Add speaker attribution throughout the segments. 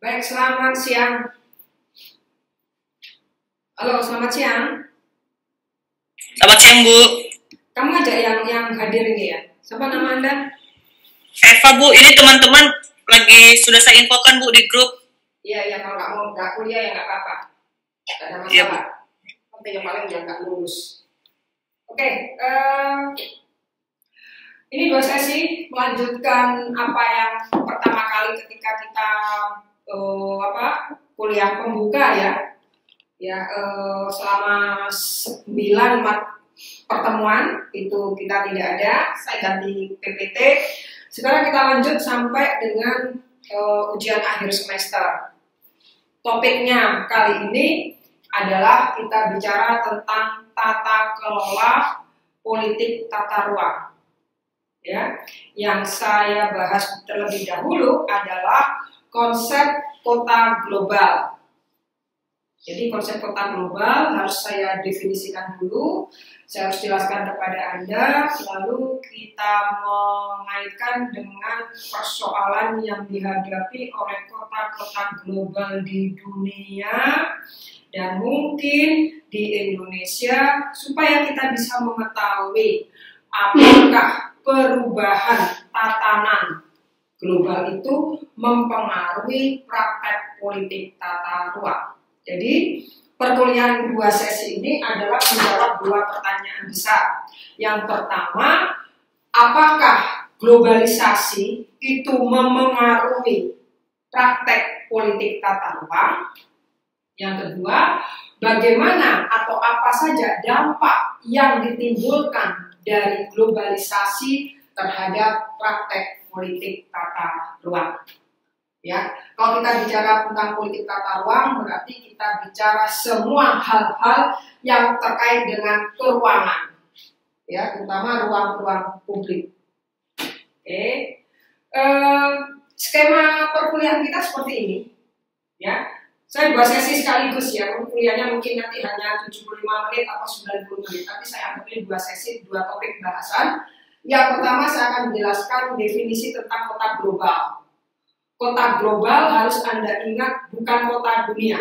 Speaker 1: Baik, selamat siang. Halo, selamat siang.
Speaker 2: Selamat siang, Bu.
Speaker 1: Kamu aja yang hadir ini ya. Siapa nama Anda?
Speaker 2: Eva, Bu. Ini teman-teman lagi sudah saya infokan, Bu, di grup.
Speaker 1: Iya, kalau nggak kuliah ya nggak apa-apa. Nggak ada
Speaker 2: Iya,
Speaker 1: masalah. Penting yang paling jangan nggak lulus. Oke, ini 2 sesi melanjutkan apa yang pertama kali ketika kita kuliah pembuka ya. Selama 9 pertemuan itu kita tidak ada, saya ganti PPT. Sekarang kita lanjut sampai dengan ujian akhir semester. Topiknya kali ini adalah kita bicara tentang tata kelola politik tata ruang. Ya, yang saya bahas terlebih dahulu adalah konsep kota global. Jadi konsep kota global harus saya definisikan dulu, saya harus jelaskan kepada Anda, lalu kita mengaitkan dengan persoalan yang dihadapi oleh kota-kota global di dunia dan mungkin di Indonesia, supaya kita bisa mengetahui apakah perubahan tatanan global itu mempengaruhi praktek politik tata ruang. Jadi, perkuliahan 2 sesi ini adalah menjawab 2 pertanyaan besar. Yang pertama, apakah globalisasi itu memengaruhi praktek politik tata ruang? Yang kedua, bagaimana atau apa saja dampak yang ditimbulkan dari globalisasi terhadap praktek politik tata ruang? Ya, kalau kita bicara tentang politik tata ruang, berarti kita bicara semua hal-hal yang terkait dengan keruangan, ya, terutama ruang-ruang publik. Oke, skema perkuliahan kita seperti ini, ya. Saya 2 sesi sekaligus ya, kuliahnya mungkin nanti hanya 75 menit atau 90 menit, tapi saya anggap ini 2 sesi, 2 topik bahasan. Yang pertama saya akan menjelaskan definisi tentang kota global. Kota global harus Anda ingat bukan kota dunia.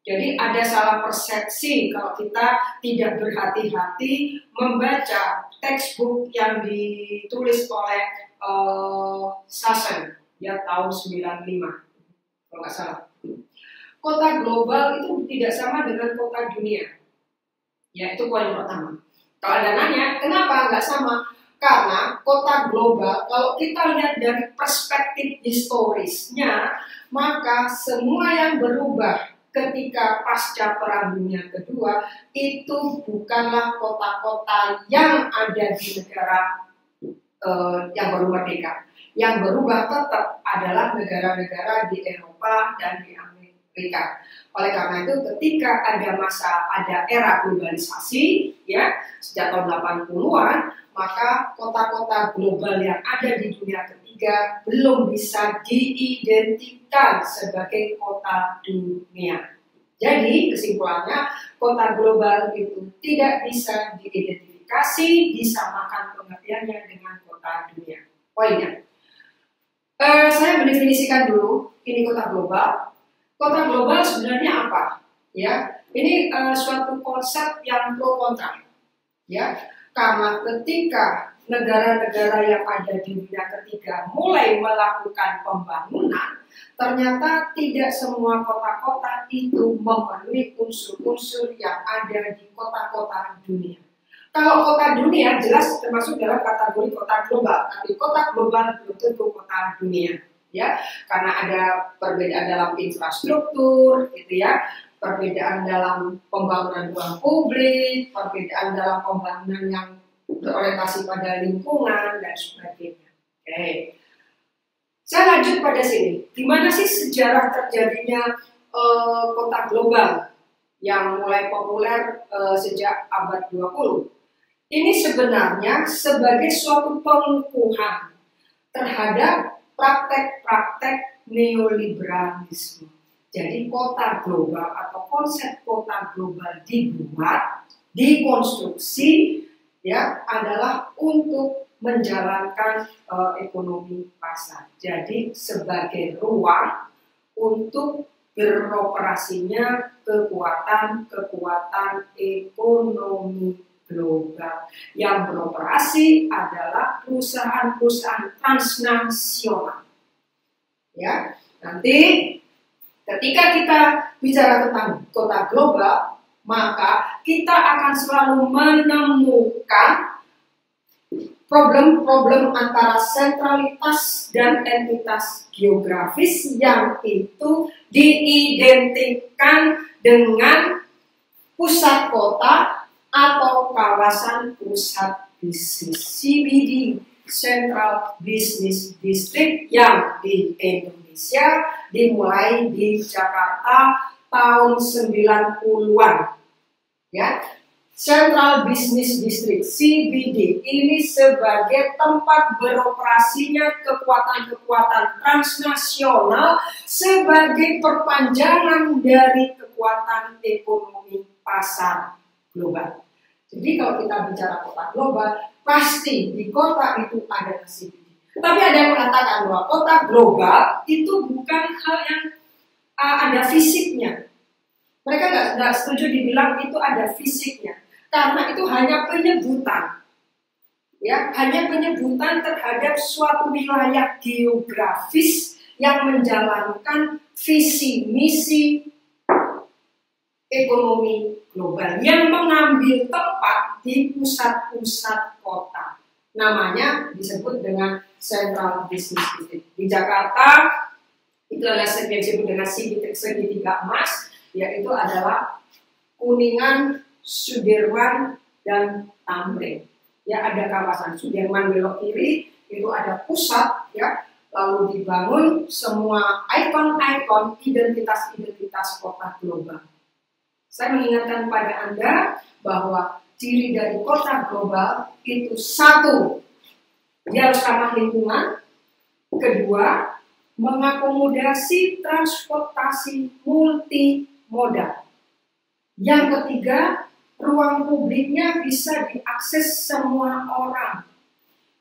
Speaker 1: Jadi ada salah persepsi kalau kita tidak berhati-hati membaca textbook yang ditulis oleh Sasson ya tahun 95 kalau nggak salah. Kota global itu tidak sama dengan kota dunia. Ya, itu poin pertama. Kalau Anda nanya, kenapa nggak sama? Karena kota global, kalau kita lihat dari perspektif historisnya, maka semua yang berubah ketika pasca Perang Dunia Kedua itu bukanlah kota-kota yang ada di negara yang baru merdeka. Yang berubah tetap adalah negara-negara di Eropa dan di Amerika. Oleh karena itu, ketika ada era globalisasi, ya sejak tahun 80-an, maka kota-kota global yang ada di dunia ketiga belum bisa diidentikan sebagai kota dunia. Jadi kesimpulannya, kota global itu tidak bisa diidentifikasi, disamakan pengertiannya dengan kota dunia. Poinnya, saya mendefinisikan dulu ini kota global. Kota global sebenarnya apa? Ya, ini suatu konsep yang pro kontra. Ya, karena ketika negara-negara yang ada di dunia ketiga mulai melakukan pembangunan, ternyata tidak semua kota-kota itu memenuhi unsur-unsur yang ada di kota-kota dunia. Kalau kota dunia jelas termasuk dalam kategori kota global, tapi kota global belum tentu kota dunia, ya, karena ada perbedaan dalam infrastruktur, gitu ya. Perbedaan dalam pembangunan ruang publik, perbedaan dalam pembangunan yang berorientasi pada lingkungan dan sebagainya. Oke, saya lanjut pada sini. Gimana sih sejarah terjadinya kota global yang mulai populer sejak abad 20? Ini sebenarnya sebagai suatu pengukuhan terhadap praktek-praktek neoliberalisme. Jadi kota global atau konsep kota global dibuat, dikonstruksi, ya, adalah untuk menjalankan ekonomi pasar. Jadi sebagai ruang untuk beroperasinya kekuatan ekonomi global. Yang beroperasi adalah perusahaan-perusahaan transnasional. Ya, nanti ketika kita bicara tentang kota global, maka kita akan selalu menemukan problem-problem antara sentralitas dan entitas geografis yang itu diidentikan dengan pusat kota atau kawasan pusat bisnis, CBD, Central Business District, yang di Indonesia dimulai di Jakarta tahun 90-an. Ya, Central Business District, CBD, ini sebagai tempat beroperasinya kekuatan-kekuatan transnasional sebagai perpanjangan dari kekuatan ekonomi pasar global. Jadi kalau kita bicara kota global, pasti di kota itu ada CBD. Tapi ada yang mengatakan bahwa kota global itu bukan hal yang ada fisiknya. Mereka nggak setuju dibilang itu ada fisiknya, karena itu hanya penyebutan, ya, hanya penyebutan terhadap suatu wilayah geografis yang menjalankan visi misi ekonomi global yang mengambil tempat di pusat-pusat kota. Namanya disebut dengan Central Business District. Di Jakarta itu adalah yang disebut dengan segitiga emas, yaitu adalah Kuningan, Sudirman, dan Tamrin. Ya, ada kawasan Sudirman belok kiri, itu ada pusat, ya, lalu dibangun semua ikon-ikon identitas-identitas kota global. Saya mengingatkan pada Anda bahwa ciri dari kota global itu satu, dia harus ramah lingkungan. Kedua, mengakomodasi transportasi multimodal. Yang ketiga, ruang publiknya bisa diakses semua orang.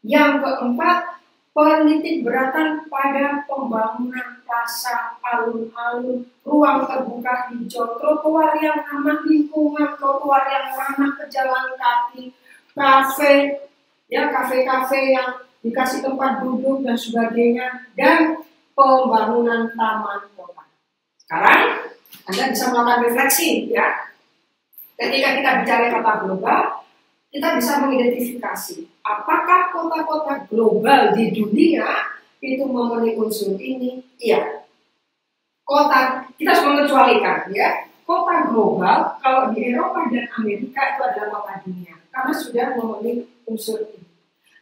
Speaker 1: Yang keempat, penitik beratan pada pembangunan plaza, alun-alun, ruang terbuka hijau, trotoar yang ramah lingkungan, trotoar yang ramah pejalan kaki, kafe, ya, kafe-kafe yang dikasih tempat duduk dan sebagainya, dan pembangunan taman kota. Sekarang Anda bisa melakukan refleksi, ya. Ketika kita bicara kota global, kita bisa mengidentifikasi apakah kota-kota global di dunia itu memenuhi unsur ini. Iya. Kota, kita harus mengecualikan, ya. Kota global kalau di Eropa dan Amerika itu adalah kota dunia karena sudah memenuhi unsur ini.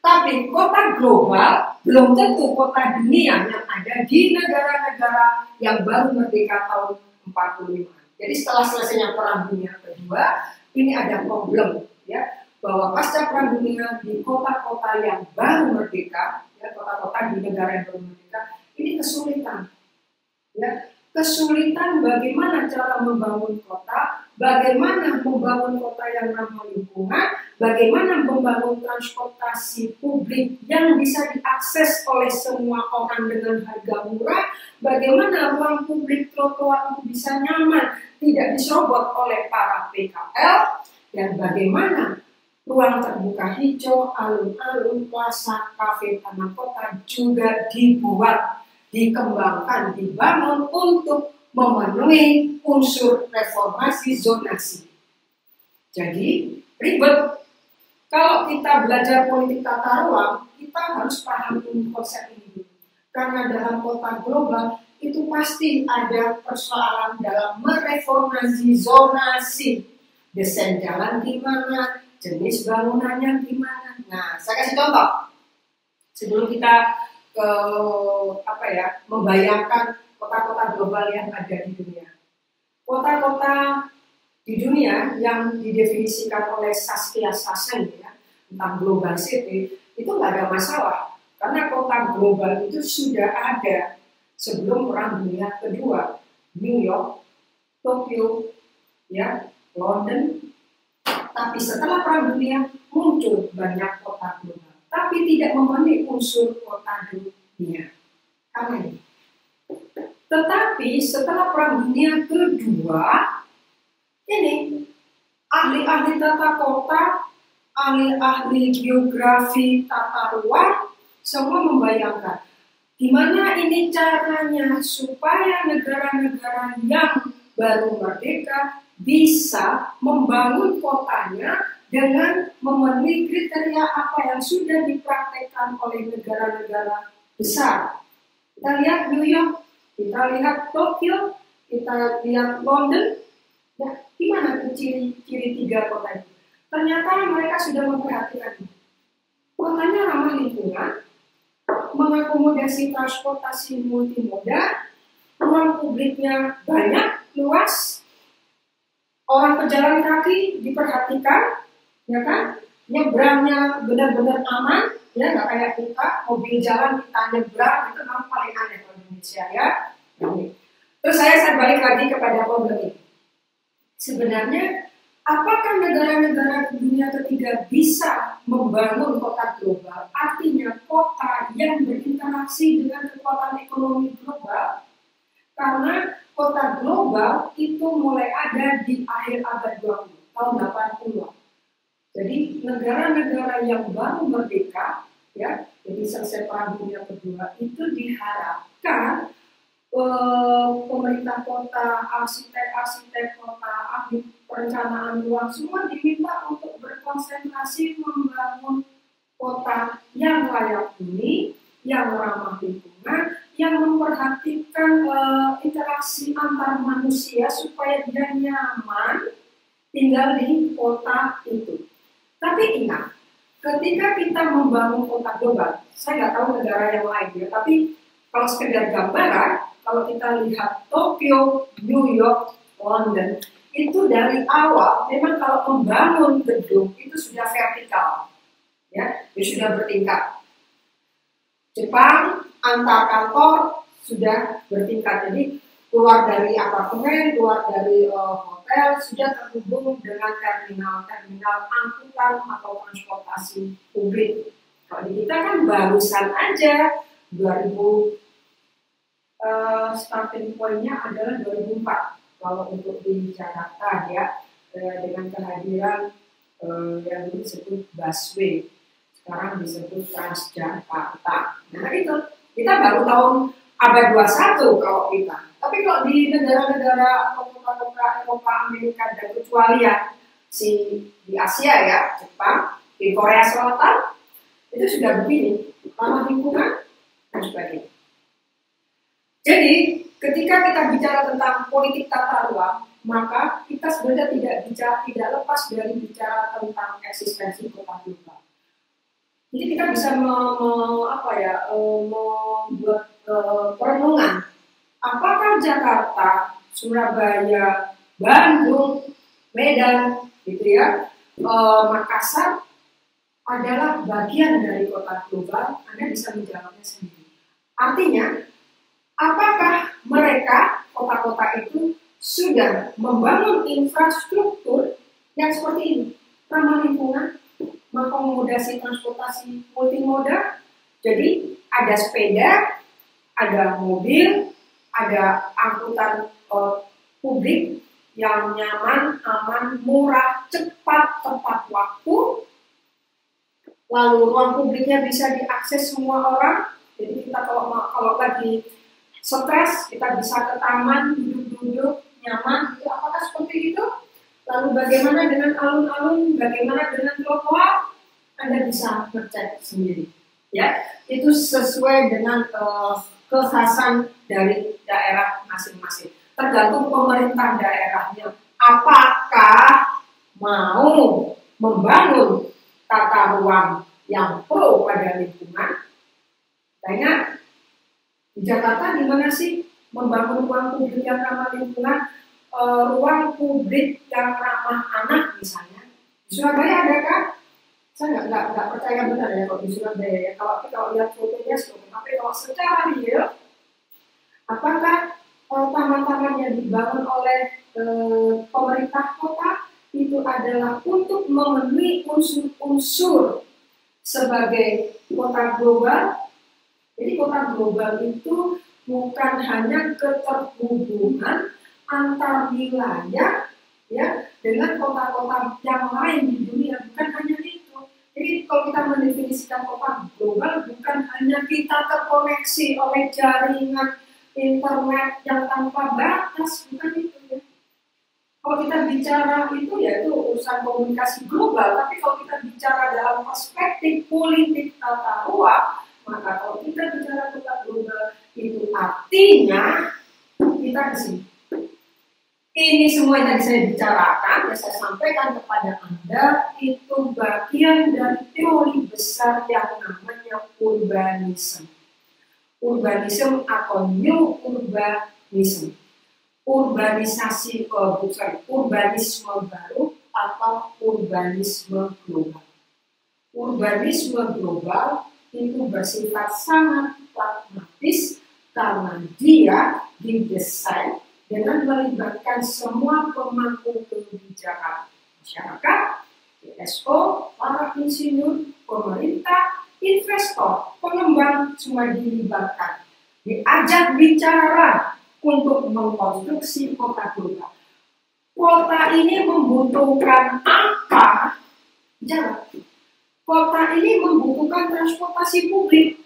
Speaker 1: Tapi kota global belum tentu kota dunia yang ada di negara-negara yang baru merdeka tahun 45. Jadi setelah selesainya Perang Dunia Kedua, ini ada problem, ya, bahwa pasca Perang Dunia di kota-kota yang baru merdeka, ya, kota-kota di negara yang baru merdeka, ini kesulitan, ya, kesulitan bagaimana cara membangun kota, bagaimana membangun kota yang ramah lingkungan, bagaimana membangun transportasi publik yang bisa diakses oleh semua orang dengan harga murah, bagaimana ruang publik trotoar itu bisa nyaman, tidak diserobot oleh para PKL, dan bagaimana ruang terbuka hijau, alun-alun, plaza, kafe, taman kota juga dibuat, dikembangkan, dibangun untuk memenuhi unsur reformasi zonasi. Jadi ribet. Kalau kita belajar politik tata ruang, kita harus paham konsep ini dulu. Karena dalam kota global itu pasti ada persoalan dalam mereformasi zonasi. Desain jalan gimana, jenis bangunannya gimana. Nah, saya kasih contoh. Sebelum kita membayangkan kota-kota global yang ada di dunia. Kota-kota di dunia yang didefinisikan oleh Saskia Sassen, ya, tentang global city, itu nggak ada masalah. Karena kota global itu sudah ada sebelum Perang Dunia Kedua. New York, Tokyo, ya, London. Tapi setelah Perang Dunia muncul banyak kota global, tapi tidak memenuhi unsur kota dunia. Karena ini, Tetapi setelah Perang Dunia Kedua, ini ahli-ahli tata kota, ahli-ahli geografi tata ruang, semua membayangkan gimana ini caranya supaya negara-negara yang baru merdeka bisa membangun kotanya dengan memenuhi kriteria apa yang sudah dipraktekkan oleh negara-negara besar. Kita lihat New York, kita lihat Tokyo, kita lihat London. Ya, gimana tuh ciri-ciri 3 kota itu? Ternyata mereka sudah memperhatikan itu. Kotanya ramah lingkungan, mengakomodasi transportasi multimoda, ruang publiknya banyak, luas, orang pejalan kaki diperhatikan, ya kan? Nyebrangnya benar-benar aman, ya nggak kayak kita mobil jalan kita nyebrang itu memang paling aneh di Indonesia ya. Terus saya balik lagi kepada problem ini. Sebenarnya apakah negara-negara dunia ketiga bisa membangun kota global? Artinya kota yang berinteraksi dengan kekuatan ekonomi global. Karena kota global itu mulai ada di akhir abad 20, tahun 80-an. Jadi negara-negara yang baru merdeka, ya, jadi selesai Perang Dunia Kedua, itu diharapkan pemerintah kota, arsitek kota, ahli perencanaan ruang semua diminta untuk berkonsentrasi membangun kota yang layak huni, yang ramah lingkungan, yang memperhatikan interaksi antar manusia supaya dia nyaman tinggal di kota itu. Tapi ingat, ketika kita membangun kota global, saya nggak tahu negara yang lain ya, tapi kalau sekedar gambaran, kalau kita lihat Tokyo, New York, London, itu dari awal memang kalau membangun gedung itu sudah vertikal, ya, sudah bertingkat. Jepang antar kantor sudah bertingkat, jadi keluar dari apartemen, keluar dari hotel sudah terhubung dengan terminal angkutan atau transportasi publik. Kalau di kita kan barusan aja 2000. Starting point-nya adalah 2004 kalau untuk di Jakarta ya, dengan kehadiran yang disebut busway, sekarang disebut Transjakarta. Nah itu kita baru tahun abad 21 kalau kita. Tapi kalau di negara-negara atau kota-kota Eropa, Amerika dan kecuali ya di Asia ya, Jepang, di Korea Selatan itu sudah begini, ramah lingkungan dan sebagainya. Jadi, ketika kita bicara tentang politik tata ruang, maka kita sebenarnya tidak lepas dari bicara tentang eksistensi kota global. Jadi kita bisa membuat perenungan. Apakah Jakarta, Surabaya, Bandung, Medan, gitu ya, Makassar adalah bagian dari kota global? Anda bisa menjawabnya sendiri. Artinya, apakah mereka, kota-kota itu, sudah membangun infrastruktur yang seperti ini? Ramah lingkungan, mengakomodasi transportasi multimoda, jadi ada sepeda, ada mobil, ada angkutan publik yang nyaman, aman, murah, cepat, tepat waktu, lalu ruang publiknya bisa diakses semua orang, jadi kita kalau lagi stres, kita bisa ke taman, duduk-duduk, nyaman, itu apakah seperti itu? Lalu bagaimana dengan alun-alun, bagaimana dengan trotoar? Anda bisa ngecek sendiri. Ya, itu sesuai dengan kekhasan dari daerah masing-masing. Tergantung pemerintah daerahnya. Apakah mau membangun tata ruang yang pro pada lingkungan? Tanya, di Jakarta di mana sih membangun ruang publik yang ramah lingkungan, ruang publik yang ramah anak misalnya? Di Surabaya ada kan? Saya nggak percaya benar ya kalau di Surabaya ya. Kalau lihat fotonya, tapi kalau secara real, apakah taman-taman yang dibangun oleh pemerintah kota itu adalah untuk memenuhi unsur-unsur sebagai kota global? Jadi kota global itu bukan hanya keterhubungan antar wilayah ya dengan kota-kota yang lain di dunia, bukan hanya itu. Jadi kalau kita mendefinisikan kota global, bukan hanya kita terkoneksi oleh jaringan internet yang tanpa batas, bukan itu ya. Kalau kita bicara itu ya itu urusan komunikasi global, tapi kalau kita bicara dalam perspektif politik tata ruang, maka kalau kita bicara kota global itu artinya kita di sini. Ini semua yang tadi saya bicarakan, yang saya sampaikan kepada Anda itu bagian dari teori besar yang namanya urbanisme. Urbanisme atau new urbanism. Urbanisasi, urbanisme baru atau urbanisme global. Urbanisme global itu bersifat sangat pragmatis karena dia didesain dengan melibatkan semua pemangku kebijakan masyarakat, TSO, para insinyur, pemerintah, investor, pengembang, semua dilibatkan. Diajak bicara untuk mengkonstruksi kota global. Kota ini membutuhkan apa? Jalan. Kota ini membutuhkan transportasi publik.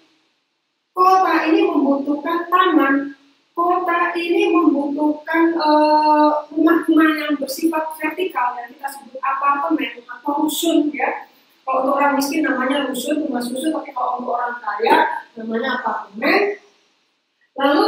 Speaker 1: Kota ini membutuhkan taman. Kota ini membutuhkan rumah-rumah yang bersifat vertikal yang kita sebut apartemen atau rusun ya. Kalau untuk orang miskin namanya rusun, rumah susun, tapi kalau untuk orang kaya namanya apartemen. Lalu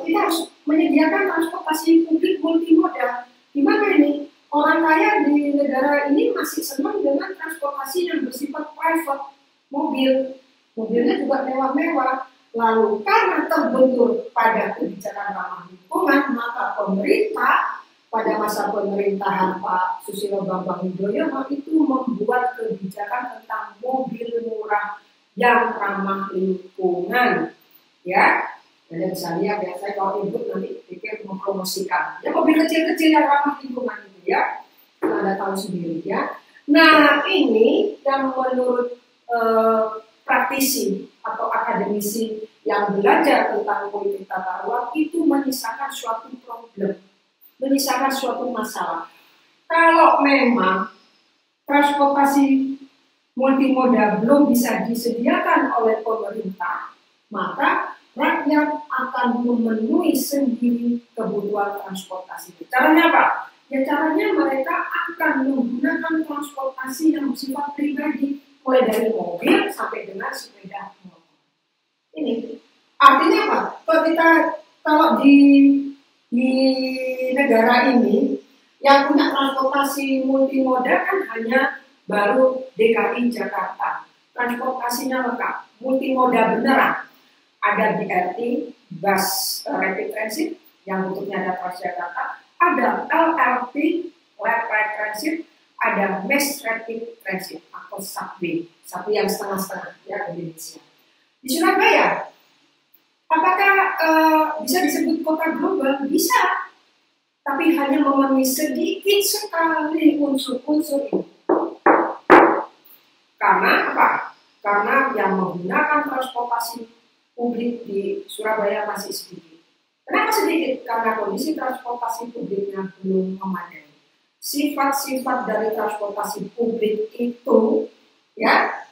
Speaker 1: kita harus menyediakan transportasi publik multimodal. Gimana ini? Orang kaya di negara ini masih senang dengan transportasi yang bersifat private, mobil. Mobilnya juga mewah-mewah. Lalu karena terbentur pada kebijakan ramah lingkungan, maka pemerintah pada masa pemerintahan Pak Susilo Bambang Yudhoyono itu membuat kebijakan tentang mobil murah yang ramah lingkungan. Ya, Anda bisa lihat ya, saya kalau ibu nanti pikir mempromosikan. Ya mobil kecil-kecil yang ramah lingkungan itu ya, Anda tahu sendiri ya. Nah ini yang menurut praktisi atau akademisi yang belajar tentang politik tata ruang itu menyisakan suatu problem, menyisakan suatu masalah. Kalau memang transportasi multimodal belum bisa disediakan oleh pemerintah, maka rakyat akan memenuhi sendiri kebutuhan transportasi. Caranya apa? Ya caranya mereka akan menggunakan transportasi yang bersifat pribadi, mulai dari mobil sampai dengan sepeda motor. Ini artinya apa? Kalau di negara ini yang punya transportasi multimodal kan hanya baru DKI Jakarta. Transportasinya lengkap, multimodal beneran. Ada BRT, bus rapid transit yang bentuknya ada Transjakarta, ada LRT, light rail transit, ada mass rapid transit atau subway yang setengah-setengah ya di Indonesia. Di Surabaya, apakah bisa disebut kota global? Bisa, tapi hanya memenuhi sedikit sekali unsur-unsur itu. Karena apa? Karena yang menggunakan transportasi publik di Surabaya masih sedikit. Kenapa sedikit? Karena kondisi transportasi publiknya belum memadai. Sifat-sifat dari transportasi publik itu ya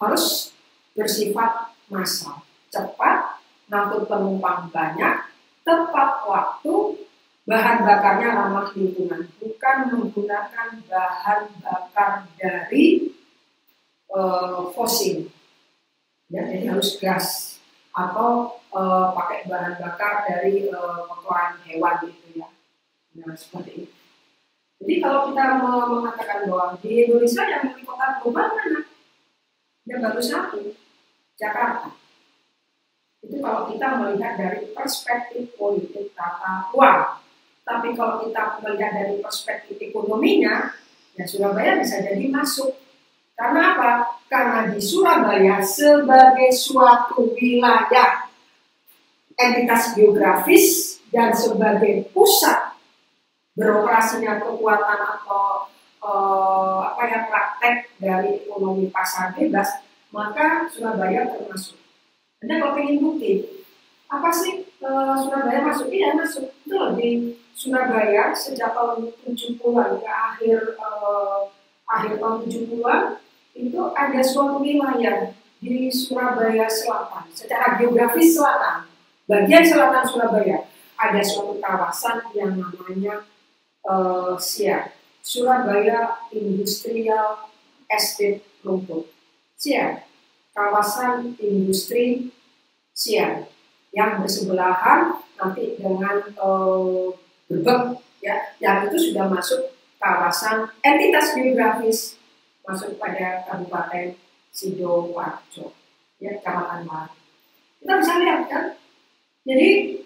Speaker 1: harus bersifat massal, cepat, ngangkut penumpang banyak, tepat waktu, bahan bakarnya ramah lingkungan, bukan menggunakan bahan bakar dari fosil. Ya, jadi harus gas atau pakai bahan bakar dari kotoran hewan gitu ya. Nah, seperti itu. Jadi kalau kita mengatakan bahwa di Indonesia yang memiliki kota global mana? Ya baru satu, Jakarta. Itu kalau kita melihat dari perspektif politik tata ruang. Tapi kalau kita melihat dari perspektif ekonominya, ya Surabaya bisa jadi masuk. Karena apa? Karena di Surabaya sebagai suatu wilayah entitas geografis dan sebagai pusat beroperasinya kekuatan atau praktek dari ekonomi pasar bebas, maka Surabaya termasuk. Anda kalau ingin bukti, apa sih Surabaya masuk, iya masuk. Itu loh, di Surabaya sejak tahun 70-an ke akhir tahun 70-an itu ada suatu wilayah di Surabaya Selatan, secara geografis selatan, bagian selatan Surabaya, ada suatu kawasan yang namanya SIA, Surabaya Industrial Estate Rumput. SIA, kawasan industri SIA, yang bersebelahan nanti dengan Grebek, ya, yang itu sudah masuk kawasan entitas geografis masuk pada Kabupaten Sidoarjo, ya, Kecamatan Baru. Kita bisa lihat kan, jadi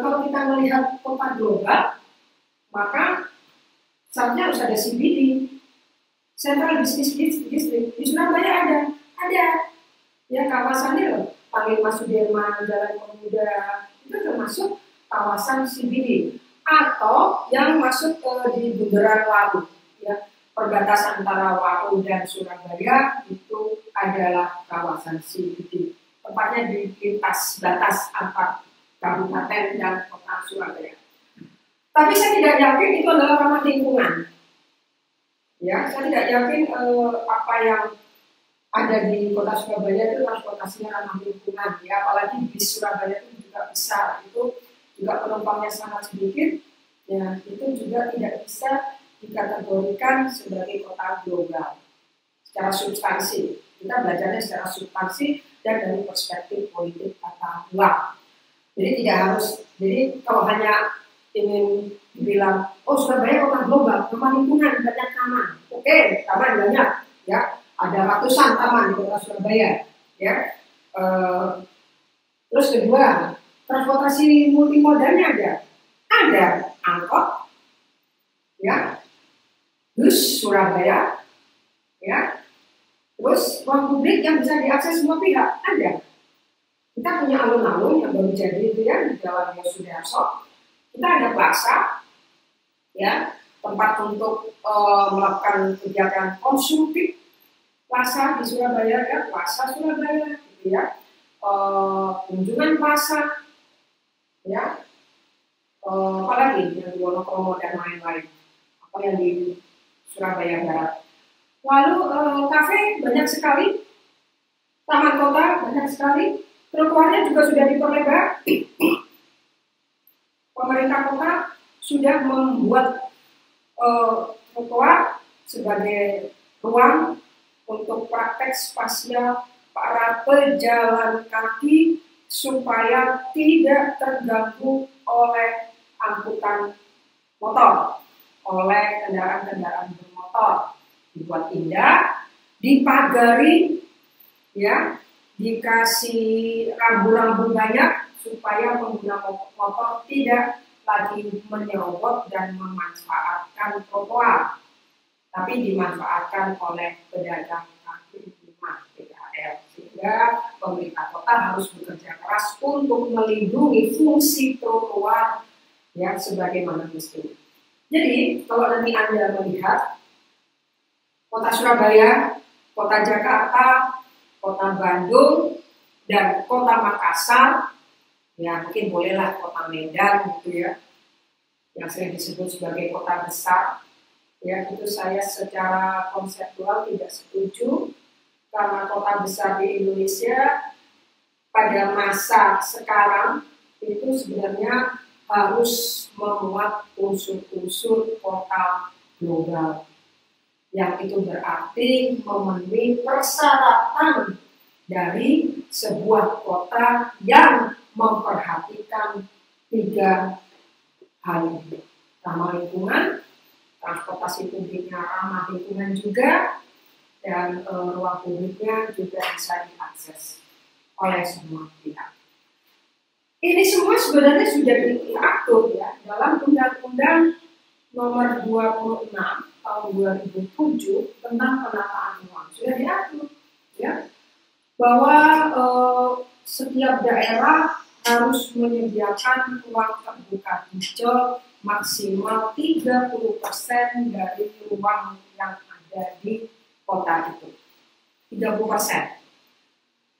Speaker 1: kalau kita melihat kota global, maka seharusnya harus ada CBD, Central Business District. Di Surabaya ada, ya, kawasannya loh. Panglima Sudirman, Jalan Pemuda, itu termasuk kawasan CBD, atau yang masuk di bundaran Waru, ya, perbatasan antara Waru dan Surabaya itu adalah kawasan CBD, tempatnya di lintas batas antar kabupaten dan kota Surabaya. Tapi saya tidak yakin itu adalah ramah lingkungan, ya, saya tidak yakin apa yang ada di kota Surabaya itu transportasinya ramah lingkungan, ya, apalagi di Surabaya itu juga besar, itu juga penumpangnya sangat sedikit, ya, itu juga tidak bisa dikategorikan sebagai kota global secara substansi. Kita belajarnya secara substansi dan dari perspektif politik tata ruang. Jadi tidak harus, jadi kalau hanya ingin dibilang, oh Surabaya kota global, ramah lingkungan, banyak taman, oke, taman banyak, ya. Ada ratusan taman di kota Surabaya, ya. Terus kedua, transportasi multimodalnya ada angkot, ya, bus Surabaya, ya. Terus ruang publik yang bisa diakses semua pihak ada. Kita punya alun-alun yang baru jadi itu, ya, di Jalan Yosudarso. Kita ada plaza, ya, tempat untuk melakukan kegiatan konsumtif. Plaza di Surabaya, ya, Plaza Surabaya, gitu ya, kunjungan pasar, ya, apalagi yang di Wonokromo dan lain-lain, apa yang di Surabaya Barat. Lalu kafe banyak sekali, taman kota banyak sekali, trotoarnya juga sudah diperlebar. Pemerintah kota sudah membuat trotoar sebagai ruang untuk praktek spasial para pejalan kaki supaya tidak terganggu oleh angkutan motor, oleh kendaraan-kendaraan bermotor. Dibuat indah, dipagari, ya, dikasih rambu-rambu banyak supaya pengguna motor tidak lagi menyerobot dan memanfaatkan trotoar, tapi dimanfaatkan oleh pedagang kaki lima PKL, sehingga pemerintah kota harus bekerja keras untuk melindungi fungsi trotoar, ya, sebagaimana mestinya. Jadi kalau nanti Anda melihat kota Surabaya, kota Jakarta, kota Bandung, dan kota Makassar, ya mungkin bolehlah kota Medan gitu, ya, yang sering disebut sebagai kota besar. Ya, itu saya secara konseptual tidak setuju, karena kota besar di Indonesia pada masa sekarang itu sebenarnya harus memuat unsur-unsur kota global, yang itu berarti memenuhi persyaratan dari sebuah kota yang memperhatikan 3 hal ini: ramah lingkungan, transportasi publiknya ramah lingkungan juga, dan ruang publiknya juga bisa diakses oleh semua pihak. Ini semua sebenarnya sudah diatur, ya, dalam Undang-Undang Nomor 26 Tahun 2007 tentang penataan ruang. Sudah diatur, ya, bahwa setiap daerah harus menyediakan ruang terbuka hijau maksimal 30% dari ruang yang ada di kota itu. 30%.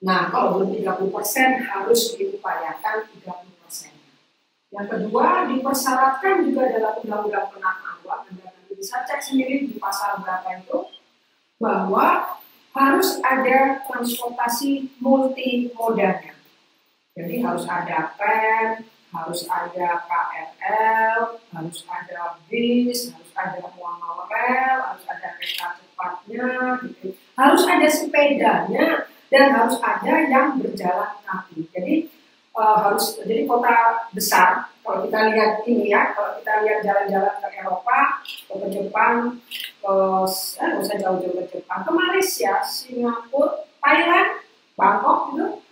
Speaker 1: Nah, kalau belum 30% harus diupayakan 30%. Yang kedua, dipersyaratkan juga dalam Undang-Undang Penataan Uang, Anda nanti bisa cek sendiri di pasal berapa itu, bahwa harus ada transportasi multimodalnya. Jadi harus ada tram, harus ada KRL, harus ada bis, harus ada monorail, harus ada kereta cepatnya, gitu. Harus ada sepedanya, dan harus ada yang berjalan kaki. Jadi jadi kota besar, kalau kita lihat ini ya, kalau kita lihat jalan-jalan ke Eropa, ke Jepang, nggak usah jauh-jauh ke Jepang, ke Malaysia, Singapura, Thailand, Bangkok gitu,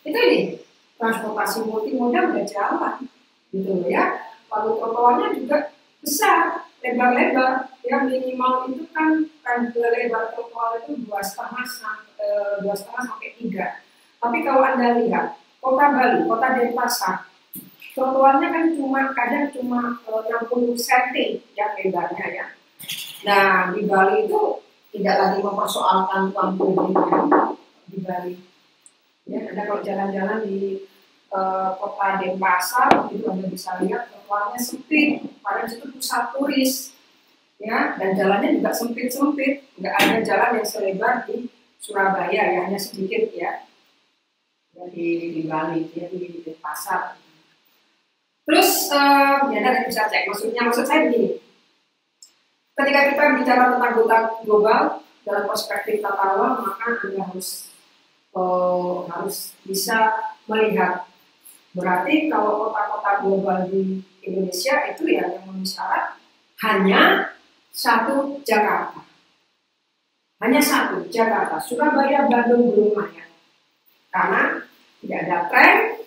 Speaker 1: itu ini transportasi multimodal udah jalan, gitu ya. Lalu trotoarnya juga besar, lebar-lebar, ya minimal itu kan lebar trotoar itu 2,5 sampai 3. Tapi kalau Anda lihat Kota Bali, Kota Denpasar, trotoarnya kan kadang cuma 60 cm ya lebarnya ya. Nah di Bali itu tidak lagi mempersoalkan ruang publik di Bali. Ya, Anda kalau jalan-jalan di Kota Denpasar itu Anda bisa lihat trotoarnya sempit, padahal itu pusat turis, ya, dan jalannya juga sempit-sempit, nggak ada jalan yang selebar di Surabaya ya, hanya sedikit ya. Di Bali, ya, di pasar. Terus, ya Anda bisa cek. Maksud saya begini. Ketika kita bicara tentang kota global dalam perspektif tata ruang, maka Anda harus bisa melihat. Berarti kalau kota-kota global di Indonesia itu ya yang memenuhi syarat hanya satu Jakarta. Hanya satu Jakarta. Surabaya, Bandung belum lumayan. Karena tidak ada tram,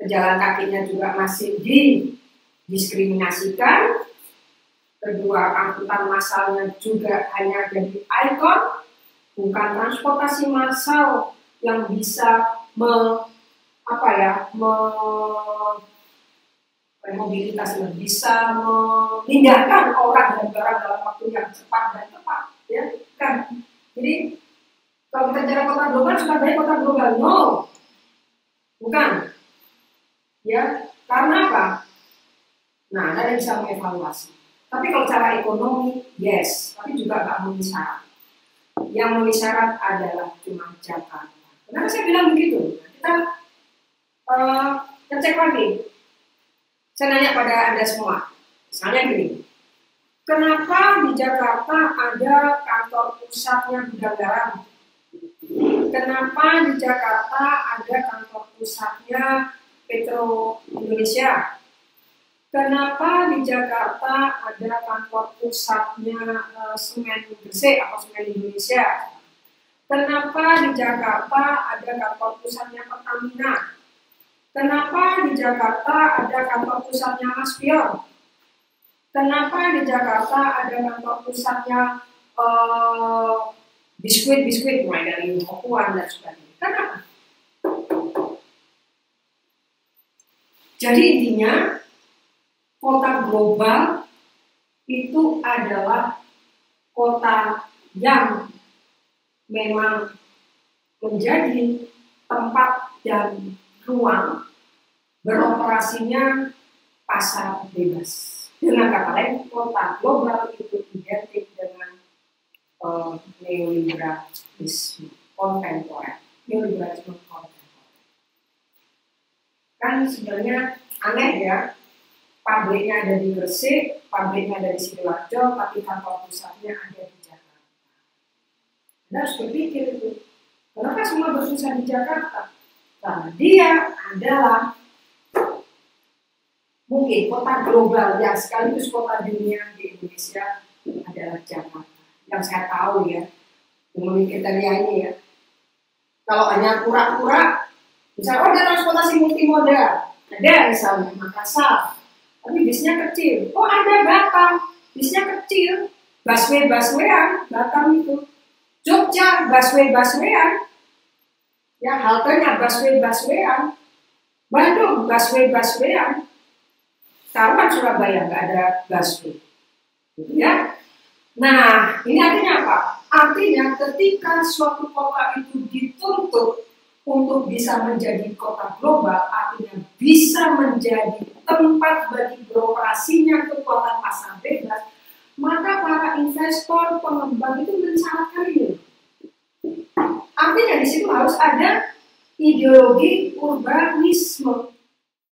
Speaker 1: pejalan kakinya juga masih didiskriminasikan, kedua angkutan massalnya juga hanya jadi ikon, bukan transportasi massal yang bisa mobilitas yang bisa memindahkan orang dan barang dalam waktu yang cepat dan tepat, ya kan? Jadi kalau kita bicara kota global, Surabaya kota global, no, bukan, ya, karena apa? Nah, Anda bisa mengevaluasi. Tapi kalau cara ekonomi, yes, tapi juga nggak memenuhi syarat. Yang memenuhi syarat adalah cuma Jakarta. Kenapa saya bilang begitu? Kita cek lagi. Saya nanya pada Anda semua, misalnya gini, kenapa di Jakarta ada kantor pusatnya Gudang Garam? Kenapa di Jakarta ada kantor pusatnya Petro Indonesia? Kenapa di Jakarta ada kantor pusatnya Semen Gresik atau Semen Indonesia? Kenapa di Jakarta ada kantor pusatnya Pertamina? Kenapa di Jakarta ada kantor pusatnya Maspion? Kenapa di Jakarta ada kantor pusatnya biskuit mulai dari Hokuan dan sebagainya? Kenapa? Jadi intinya kota global itu adalah kota yang memang menjadi tempat dan ruang beroperasinya pasar bebas. Dengan kata lain, kota global itu identik dengan neoliberalisme kontemporer. Neoliberalisme kontemporer. Kan sebenarnya aneh ya, pabriknya ada di Gresik, pabriknya ada di Sidoarjo, tapi kantor pusatnya ada di Jakarta. Anda harus berpikir itu, kenapa semua bersusah di Jakarta? Karena dia adalah mungkin kota global yang sekaligus kota dunia di Indonesia adalah Jakarta. Yang saya tahu ya, memenuhi kriteria ini ya. Kalau hanya pura-pura, misalnya ada transportasi multimodal, ada misalnya Makassar, tapi bisnya kecil. Oh ada Batam, bisnya kecil, busway-buswayan, Batam itu. Jogja, busway-buswayan, ya haltenya busway-buswayan. Bandung, busway-buswayan. Taruhan Surabaya nggak ada busway, gitu ya. Nah, ini artinya apa? Artinya ketika suatu kota itu dituntut untuk bisa menjadi kota global, artinya bisa menjadi tempat bagi beroperasinya kekuatan pasar bebas, maka para investor, pengembang itu mensyaratkan ini. Artinya di situ harus ada ideologi urbanisme.